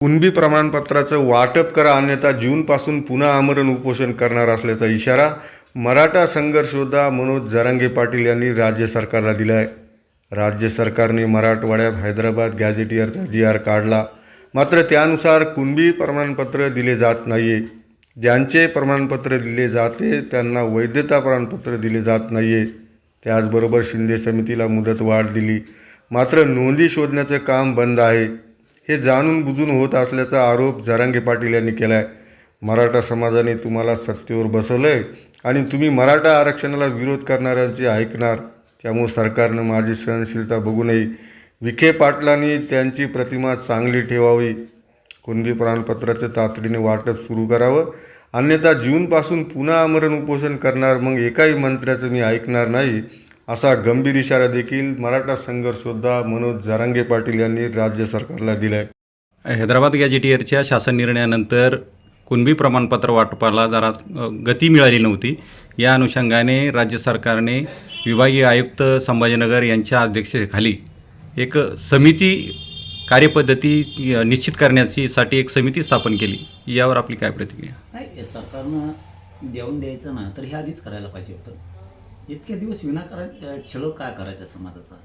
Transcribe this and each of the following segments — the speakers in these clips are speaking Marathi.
कुणबी प्रमाणपत्राचं वाटप करा अन्यथा जूनपासून पुन्हा आमरण उपोषण करणार असल्याचा इशारा मराठा संघर्ष योद्धा मनोज जरांगे पाटील यांनी राज्य सरकारला दिला आहे. राज्य सरकारने मराठवाड्यात हैदराबाद गॅझेटियरचा GR काढला, मात्र त्यानुसार कुणबी प्रमाणपत्र दिले जात नाही आहे. ज्यांचे प्रमाणपत्र दिले जाते त्यांना वैधता प्रमाणपत्र दिले जात नाही आहे. त्याचबरोबर शिंदे समितीला मुदतवाढ दिली, मात्र नोंदी शोधण्याचं काम बंद आहे. हे जाणून बुजून होत असल्याचा आरोप जरांगे पाटील यांनी केला आहे. मराठा समाजाने तुम्हाला सत्तेवर बसवलं आहे आणि तुम्ही मराठा आरक्षणाला विरोध करणाऱ्यांचे ऐकणार. त्यामुळे सरकारनं माझी सहनशीलता बघू नये. विखे पाटलांनी त्यांची प्रतिमा चांगली ठेवावी. कुणबी प्रमाणपत्राचं तातडीने वाटप सुरू करावं, अन्यथा जूनपासून पुन्हा आमरण उपोषण करणार. मग एकाही मंत्र्याचं मी ऐकणार नाही, असा गंभीर इशारा देखील मराठा संघर्ष योद्धा मनोज जरांगे पाटील यांनी राज्य सरकारला दिला आहे. हैदराबाद गॅझेटियरच्या शासन निर्णयानंतर कुणबी प्रमाणपत्र वाटपाला जरा गती मिळाली नव्हती. या अनुषंगाने राज्य सरकारने विभागीय आयुक्त संभाजीनगर यांच्या अध्यक्षतेखाली एक समिती कार्यपद्धती निश्चित करण्यासाठी एक समिती स्थापन केली. यावर आपली काय प्रतिक्रिया? नाही, सरकारनं देऊन द्यायचं ना तर हे आधीच करायला पाहिजे होतं. इतके दिवस विनाकारण छळ काय करायचा समाजाचा?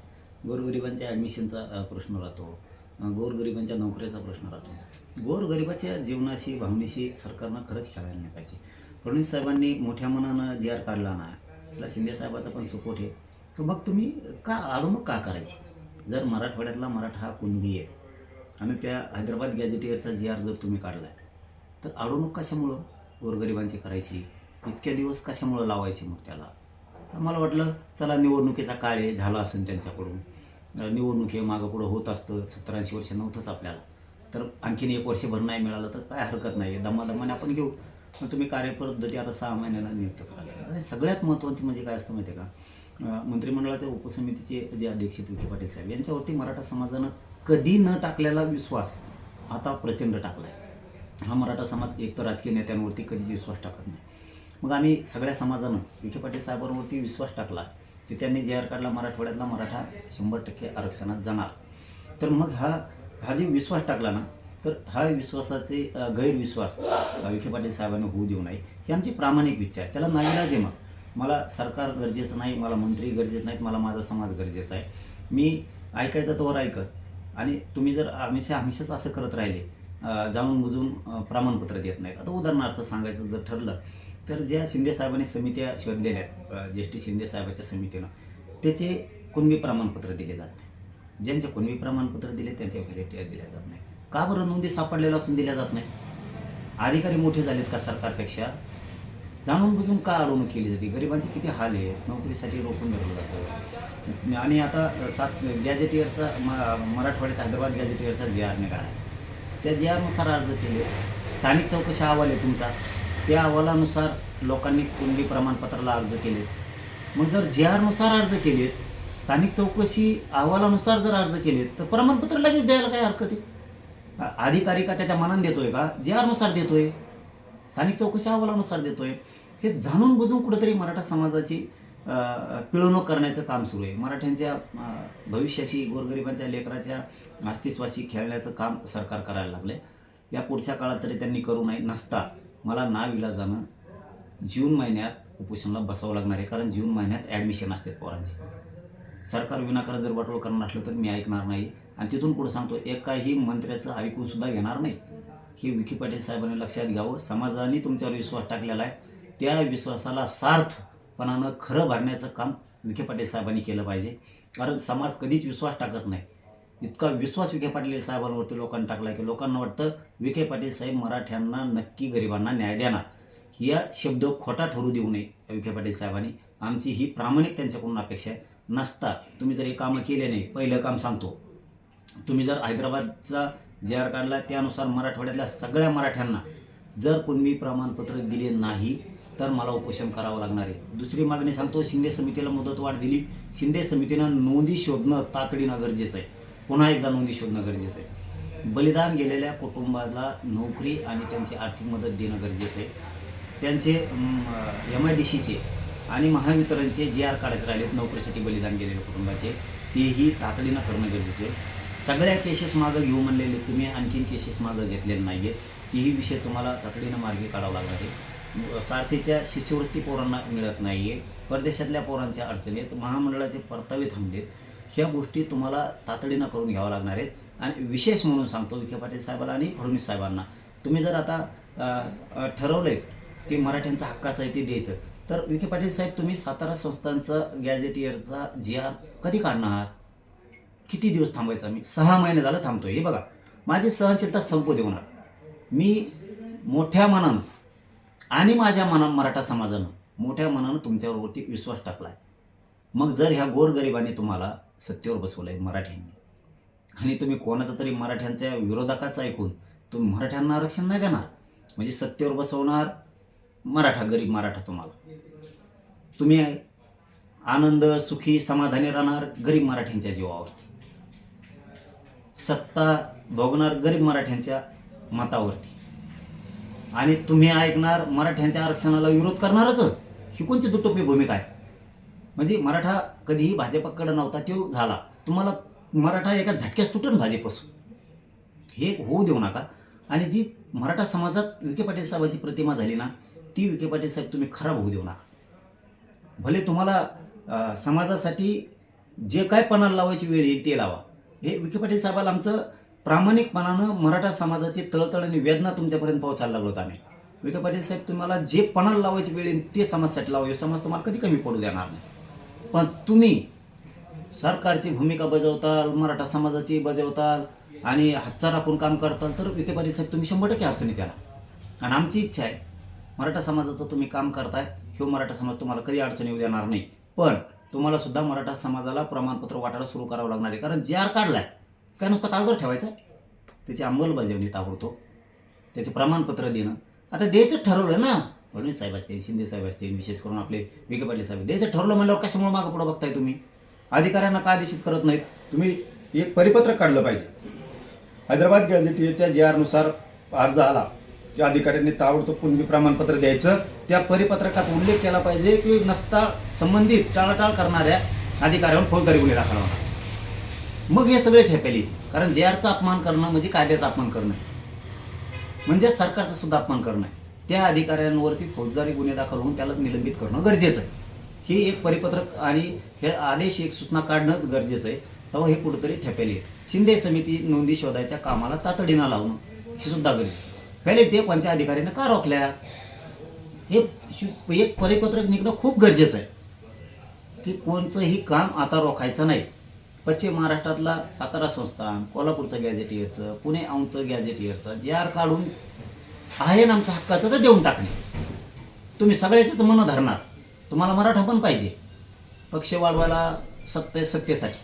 गोरगरिबांच्या ॲडमिशनचा प्रश्न राहतो, गोरगरिबांच्या नोकरीचा प्रश्न राहतो. गोरगरिबाच्या जीवनाशी भावनेशी सरकारनं खरंच खेळायला नाही पाहिजे. फडणवीस साहेबांनी मोठ्या मनानं GR काढला ना, त्याला शिंदे साहेबाचा पण सपोर्ट आहे. तर मग तुम्ही का अडवणूक का करायची? जर मराठवाड्यातला मराठा हा कुणबी आहे आणि त्या हैदराबाद गॅझेटियरचा GR जर तुम्ही काढला आहे तर अडवणूक कशामुळं गोरगरिबांची करायची? इतक्या दिवस कशामुळं लावायची मग त्याला? मला वाटलं चला निवडणुकीचा काळ आहे, झाला असेल त्यांच्याकडून. निवडणूक हे मागं पुढं होत असतं. 70-80 वर्ष नव्हतंच आपल्याला, तर आणखीन 1 वर्षभर नाही मिळालं तर काय हरकत नाही आहे, दमादमाने आपण घेऊ. पण तुम्ही कार्यपद्धती आता 6 महिन्याला नियुक्त करा. सगळ्यात महत्त्वाचं म्हणजे काय असतं माहिती आहे का? मंत्रिमंडळाच्या उपसमितीचे जे अध्यक्ष विखे पाटील साहेब यांच्यावरती मराठा समाजानं कधी न टाकलेला विश्वास आता प्रचंड टाकला आहे. हा मराठा समाज एक तर राजकीय नेत्यांवरती कधीच विश्वास टाकत नाही. मग आम्ही सगळ्या समाजानं विखे पाटील साहेबांवरती विश्वास टाकला की त्यांनी GR काढला, मराठवाड्यातला मराठा 100% आरक्षणात जाणार. तर मग हा जे विश्वास टाकला ना, तर हा विश्वासाचे गैरविश्वास विखे पाटील साहेबांनी होऊ देऊ नये ही आमची प्रामाणिक इच्छा आहे. त्याला नाईलाज आहे. मग मला सरकार गरजेचं नाही, मला मंत्री गरजेचं नाहीत, मला माझा समाज गरजेचा आहे. मी ऐकायचं तोवर ऐकत आणि तुम्ही जर हमेशाच असं करत राहिले, जाणून बुजून प्रमाणपत्र देत नाहीत. आता उदाहरणार्थ सांगायचं जर ठरलं तर ज्या शिंदे साहेबांनी समित्या शोधलेल्या आहेत, ज्येष्ठ शिंदे साहेबाच्या समितीनं, त्याचे कुणबी प्रमाणपत्र दिले जात नाही. ज्यांचे कुणबी प्रमाणपत्र दिले त्यांच्या व्हॅलिडिटी दिल्या जात नाही. का बरं? नोंदी सापडलेला असून दिल्या जात नाही? अधिकारी मोठे झालेत का सरकारपेक्षा? जाणून बुजून का अडवणूक केली जाते? गरिबांचे किती हाल आहेत, नोकरीसाठी रोखून धरलं जातं. आणि आता गॅझेटियरचा मराठवाड्याचा हैदराबाद गॅझेटियरचा GR निघाला, त्या GRनुसार अर्ज केले. स्थानिक चौकशी अहवाल आहे तुमचा, त्या अहवालानुसार लोकांनी कुणबी प्रमाणपत्राला अर्ज केले. मग जर GRनुसार अर्ज केलेत, स्थानिक चौकशी अहवालानुसार जर अर्ज केलेत, तर प्रमाणपत्र लगेच द्यायला काय हरकत आहे? अधिकारी का त्याच्या मनाने देतोय का? GRनुसार देतोय, स्थानिक चौकशी अहवालानुसार देतोय. हे जाणून बुजून कुठेतरी मराठा समाजाची पिळवणूक करण्याचं काम सुरू आहे. मराठ्यांच्या भविष्याशी, गोरगरिबांच्या लेकराच्या अस्तित्वाशी खेळण्याचं काम सरकार करायला लागले. या पुढच्या काळात तरी त्यांनी करू नये. नसता मला नाविलाजानं जून महिन्यात उपोषणाला बसावं लागणार आहे, कारण जून महिन्यात ॲडमिशन असतात पोरांचे. सरकार विनाकारण जर वाटोळ करणार असलं तर मी ऐकणार नाही. आणि तिथून पुढे सांगतो, एकाही मंत्र्याचं ऐकूनसुद्धा घेणार नाही. हे विखे पाटील साहेबांनी लक्षात घ्यावं. समाजाने तुमच्यावर विश्वास टाकलेला आहे, त्या विश्वासाला सार्थपणानं खरं भरण्याचं काम विखे पाटील साहेबांनी केलं पाहिजे. कारण समाज कधीच विश्वास टाकत नाही. इतका विश्वास विखे पाटील साहेबांवरती लोकांनी टाकला की लोकांना वाटतं विखे पाटील साहेब मराठ्यांना नक्की गरिबांना न्याय देणार. या शब्द खोटा ठरू देऊ नये विखे पाटील साहेबांनी. आमची ही प्रामाणिक त्यांच्याकडून अपेक्षा आहे. नसता तुम्ही जर हे कामं केले नाही, पहिलं काम सांगतो, तुम्ही जर हैदराबादचा GR काढला, त्यानुसार मराठवाड्यातल्या सगळ्या मराठ्यांना जर कुणबी प्रमाणपत्र दिले नाही तर मला उपोषण करावं लागणार आहे. दुसरी मागणी सांगतो, शिंदे समितीला मुदतवाढ दिली. शिंदे समितीनं नोंदी शोधणं तातडीनं गरजेचं आहे. पुन्हा एकदा नोंदी शोधणं गरजेचं आहे. बलिदान गेलेल्या कुटुंबाला नोकरी आणि त्यांची आर्थिक मदत देणं गरजेचं आहे. त्यांचे MIDCचे आणि महावितरणचे GR काढत राहिलेत नोकरीसाठी बलिदान गेलेल्या कुटुंबाचे, तेही तातडीनं करणं गरजेचं आहे. सगळ्या केसेस मागं घेऊ म्हणलेले तुम्ही, आणखीन केसेस मागं घेतलेले नाही आहेत. तीही विषय तुम्हाला तातडीनं मार्गी काढावा लागणार आहे. सारथीच्या शिष्यवृत्ती पोरांना मिळत नाही आहे, परदेशातल्या पोरांच्या अडचणी आहेत, महामंडळाचे परतावे थांबलेत. ह्या गोष्टी तुम्हाला तातडीनं करून घ्याव्या लागणार आहेत. आणि विशेष म्हणून सांगतो विखे पाटील साहेबांना आणि फडणवीस साहेबांना, तुम्ही जर आता ठरवलंच की मराठ्यांचा हक्काचं आहे ते द्यायचं, तर विखे पाटील साहेब तुम्ही सातारा संस्थांचं गॅझेटियरचा GR कधी काढणार? किती दिवस थांबायचा? मी 6 महिने झालं थांबतोय. हे बघा, माझी सहनशीलता संपू देऊ नका. मी मोठ्या मनानं आणि माझ्या मराठा समाजानं मोठ्या मनानं तुमच्यावरती विश्वास टाकला आहे. मग जर ह्या गोरगरिबांनी तुम्हाला सत्तेवर बसवलं आहे मराठ्यांनी, आणि तुम्ही कोणाचं तरी मराठ्यांच्या विरोधकाचं ऐकून तुम्ही मराठ्यांना आरक्षण नाही देणार, म्हणजे सत्तेवर बसवणार मराठा, गरीब मराठा तुम्हाला, तुम्ही आनंद सुखी समाधानी राहणार गरीब मराठ्यांच्या जीवावरती, सत्ता भोगणार गरीब मराठ्यांच्या मतावरती, आणि तुम्ही ऐकणार मराठ्यांच्या आरक्षणाला विरोध करणारच. ही कोणती दुटोपी भूमिका आहे? म्हणजे मराठा कधीही भाजपकडे नव्हता, तो झाला. तुम्हाला मराठा एका झटक्यास तुटून भाजपपासून, हे होऊ देऊ नका. आणि जी मराठा समाजात विखे पाटील साहेबांची प्रतिमा झाली ना, ती विखे पाटील साहेब तुम्ही खराब होऊ देऊ नका. भले तुम्हाला समाजासाठी जे काय पणाला लावायची वेळ येईल ते लावा. हे विखे पाटील साहेबाला आमचं प्रामाणिकपणानं मराठा समाजाची तळतळ आणि वेदना तुमच्यापर्यंत पोहोचायला लागलो होतो आम्ही. विखे पाटील साहेब तुम्हाला जे पणाला लावायची वेळ येईल ते समाजासाठी लावा. समाज तुम्हाला कधी कमी पडू देणार नाही. पण तुम्ही सरकारची भूमिका बजावताल, मराठा समाजाची बजावताल आणि हातचा राखून काम करताल, तर विखे पाटील साहेब तुम्ही 100% अडचणीत याला. आणि आमची इच्छा आहे मराठा समाजाचं तुम्ही काम करताय, ह्यो मराठा समाज तुम्हाला कधी अडचणी येऊ देणार नाही. पण तुम्हाला सुद्धा मराठा समाजाला प्रमाणपत्र वाटायला सुरू करावं लागणार आहे. कारण GR काढलाय काय नुसतं कागदावर ठेवायचं, त्याची अंमलबजावणी ताबडतोब, त्याचे प्रमाणपत्र देणं. आता द्यायचं ठरवलं ना, फडणवीस साहेब असतील, शिंदे साहेब असतील, विशेष करून आपले विखे पाटील साहेब, द्यायचं ठरवलं म्हणल्यावर कशामुळे मागं पुढं बघताय तुम्ही? अधिकाऱ्यांना का आदेशित करत नाहीत? तुम्ही एक परिपत्रक काढलं पाहिजे. हैदराबाद गॅझेटियरच्या GR नुसार अर्ज आला की अधिकाऱ्यांनी ताबडतोब कुणबी प्रमाणपत्र द्यायचं. त्या परिपत्रकात उल्लेख केला पाहिजे की नसता संबंधित टाळाटाळ करणाऱ्या अधिकाऱ्यांवर फौजदारी गुन्हे दाखल होणार. मग हे सगळे ठेपेली. कारण GRचा अपमान करणं म्हणजे कायद्याचा अपमान करणं, म्हणजे सरकारचा सुद्धा अपमान करणं. त्या अधिकाऱ्यांवरती फौजदारी गुन्हे दाखल होऊन त्याला निलंबित करणं गरजेचं आहे. हे एक परिपत्रक आणि हे आदेश, एक सूचना काढणंच गरजेचं आहे. तेव्हा हे कुठंतरी ठेपेली. शिंदे समिती नोंदी शोधायच्या कामाला तातडीनं लावणं हे सुद्धा गरजेचं आहे. पहिले ते कोणत्या अधिकाऱ्यानं का रोखल्या? हे एक परिपत्रक निघणं खूप गरजेचं आहे की कोणचंही काम आता रोखायचं नाही. पश्चिम महाराष्ट्रातला सातारा संस्थान, कोल्हापूरचं गॅझेटियरचं, पुणे औंधचं गॅझेटियरचं GR काढून आहे ना आमच्या हक्काचं तर देऊन टाकणे. तुम्ही सगळ्याचंच मनं धरणार. तुम्हाला मराठा पण पाहिजे पक्ष वाढवायला, सत्तेसाठी.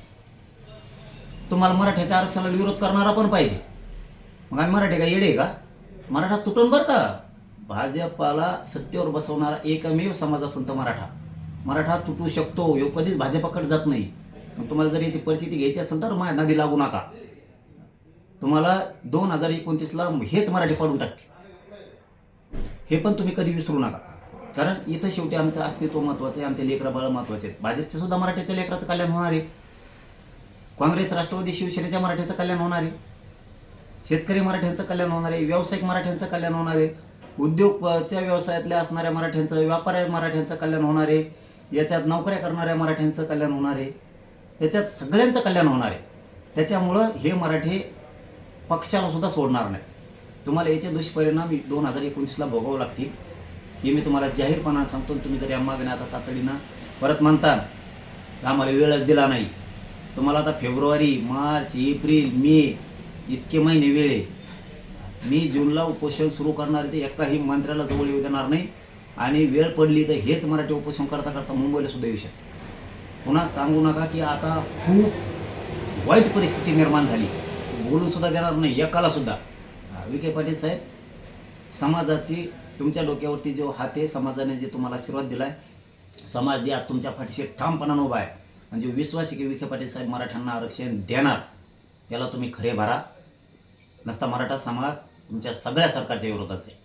तुम्हाला मराठ्याच्या आरक्षणाला विरोध करणारा पण पाहिजे. मग आम्ही मराठी का येडे का? मराठा तुटून बरं का. भाजपाला सत्तेवर बसवणारा एकमेव समाज असून तर मराठा तुटू शकतो. ह्यो कधीच भाजपाकडे जात नाही. तुम्हाला जर याची परिस्थिती घ्यायची असेल तर माझ्या नादी लागू नका. तुम्हाला 2029ला हेच मराठी पाडून टाकते. हे पण तुम्ही कधी विसरू नका. कारण इथं शेवटी आमचं अस्तित्व महत्त्वाचं आहे, आमचे लेकरं बाळं महत्त्वाचे आहेत. भाजपचे सुद्धा मराठ्याच्या लेकराचं कल्याण होणार आहे. काँग्रेस, राष्ट्रवादी, शिवसेनेच्या मराठ्याचं कल्याण होणार आहे. शेतकरी मराठ्यांचं कल्याण होणार आहे. व्यावसायिक मराठ्यांचं कल्याण होणार आहे. उद्योगच्या व्यवसायातल्या असणाऱ्या मराठ्यांचं, व्यापाऱ्या मराठ्यांचं कल्याण होणार आहे. याच्यात नोकऱ्या करणाऱ्या मराठ्यांचं कल्याण होणार आहे. याच्यात सगळ्यांचं कल्याण होणार आहे. त्याच्यामुळं हे मराठी पक्षाला सुद्धा सोडणार नाही. तुम्हाला याचे दुष्परिणाम 2029ला भोगावं लागतील हे मी तुम्हाला जाहीरपणाने सांगतो. तुम्ही जर या मागण्या आता तातडीनं परत म्हणता आम्हाला वेळच दिला नाही, तुम्हाला आता फेब्रुवारी, मार्च, एप्रिल, मे इतके महिने वेळ आहे. मी जूनला उपोषण सुरू करणार आहे. ते एकाही मंत्र्याला जवळ येऊ देणार नाही. आणि वेळ पडली तर हेच मराठी उपोषण करता करता मुंबईला सुद्धा येऊ शकते. पुन्हा सांगू नका की आता खूप वाईट परिस्थिती निर्माण झाली, बोलू सुद्धा देणार नाही एकाला सुद्धा. विखे पाटील साहेब, समाजाची तुमच्या डोक्यावरती जो हात आहे, समाजाने जे तुम्हाला आशीर्वाद दिला आहे, समाज द्या तुमच्या पाठीशी ठामपणानं उभा आहे. म्हणजे विश्वास आहे की विखे पाटील साहेब मराठ्यांना आरक्षण देणार, त्याला तुम्ही खरे भरा. नसता मराठा समाज तुमच्या सगळ्या सरकारच्या विरोधात आहे.